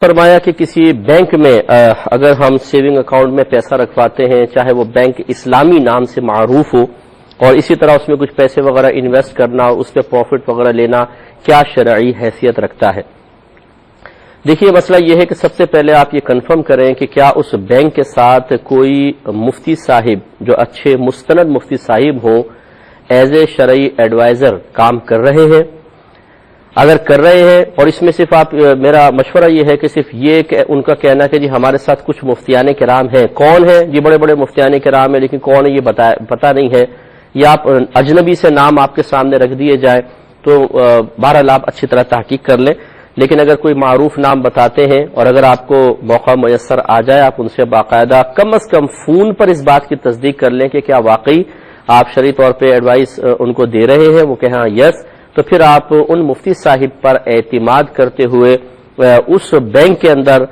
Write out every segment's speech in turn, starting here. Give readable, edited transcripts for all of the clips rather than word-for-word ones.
فرمایا کہ کسی بینک میں اگر ہم سیونگ اکاؤنٹ میں پیسہ رکھواتے ہیں، چاہے وہ بینک اسلامی نام سے معروف ہو، اور اسی طرح اس میں کچھ پیسے وغیرہ انویسٹ کرنا، اس پہ پروفٹ وغیرہ لینا کیا شرعی حیثیت رکھتا ہے؟ دیکھیے، مسئلہ یہ ہے کہ سب سے پہلے آپ یہ کنفرم کریں کہ کیا اس بینک کے ساتھ کوئی مفتی صاحب جو اچھے مستند مفتی صاحب ہوں، ایز اے شرعی ایڈوائزر کام کر رہے ہیں۔ اگر کر رہے ہیں، اور اس میں صرف میرا مشورہ یہ ہے کہ صرف یہ کہ ان کا کہنا کہ جی ہمارے ساتھ کچھ مفتیان کرام ہیں، کون ہیں جی؟ بڑے بڑے مفتیان کرام ہیں، لیکن کون ہے یہ پتہ نہیں ہے، یا آپ اجنبی سے نام آپ کے سامنے رکھ دیے جائے تو بہرحال آپ اچھی طرح تحقیق کر لیں۔ لیکن اگر کوئی معروف نام بتاتے ہیں اور اگر آپ کو موقع میسر آ جائے، آپ ان سے باقاعدہ کم از کم فون پر اس بات کی تصدیق کر لیں کہ کیا واقعی آپ شرعی طور پہ ایڈوائس ان کو دے رہے ہیں، وہ کہ ہاں یس، تو پھر آپ ان مفتی صاحب پر اعتماد کرتے ہوئے اس بینک کے اندر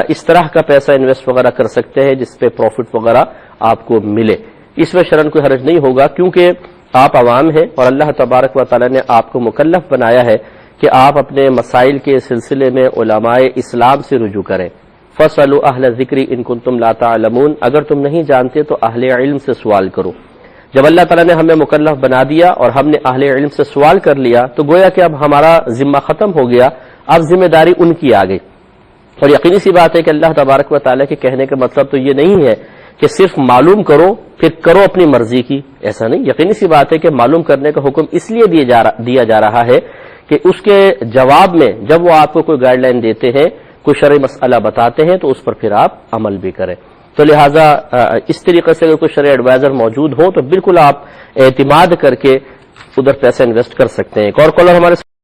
اس طرح کا پیسہ انویسٹ وغیرہ کر سکتے ہیں جس پہ پروفٹ وغیرہ آپ کو ملے۔ اس میں شرعاً کوئی حرج نہیں ہوگا، کیونکہ آپ عوام ہیں اور اللہ تبارک و تعالی نے آپ کو مکلف بنایا ہے کہ آپ اپنے مسائل کے سلسلے میں علماء اسلام سے رجوع کریں۔ فَاسْأَلُوا أَهْلَ الذِّكْرِ إِن كُنتُمْ لَا تَعْلَمُونَ، اگر تم نہیں جانتے تو اہل علم سے سوال کرو۔ جب اللہ تعالیٰ نے ہمیں مکلف بنا دیا اور ہم نے اہل علم سے سوال کر لیا تو گویا کہ اب ہمارا ذمہ ختم ہو گیا، اب ذمہ داری ان کی آ گئی۔ اور یقینی سی بات ہے کہ اللہ تبارک و تعالیٰ کے کہنے کا مطلب تو یہ نہیں ہے کہ صرف معلوم کرو پھر کرو اپنی مرضی کی، ایسا نہیں۔ یقینی سی بات ہے کہ معلوم کرنے کا حکم اس لیے دیا جا رہا ہے کہ اس کے جواب میں جب وہ آپ کو کوئی گائیڈ لائن دیتے ہیں، کوئی شرعی مسئلہ بتاتے ہیں، تو اس پر پھر آپ عمل بھی کریں۔ تو لہٰذا اس طریقے سے اگر کوئی شرعی ایڈوائزر موجود ہو تو بالکل آپ اعتماد کر کے ادھر پیسے انویسٹ کر سکتے ہیں۔ ایک اور کالر ہمارے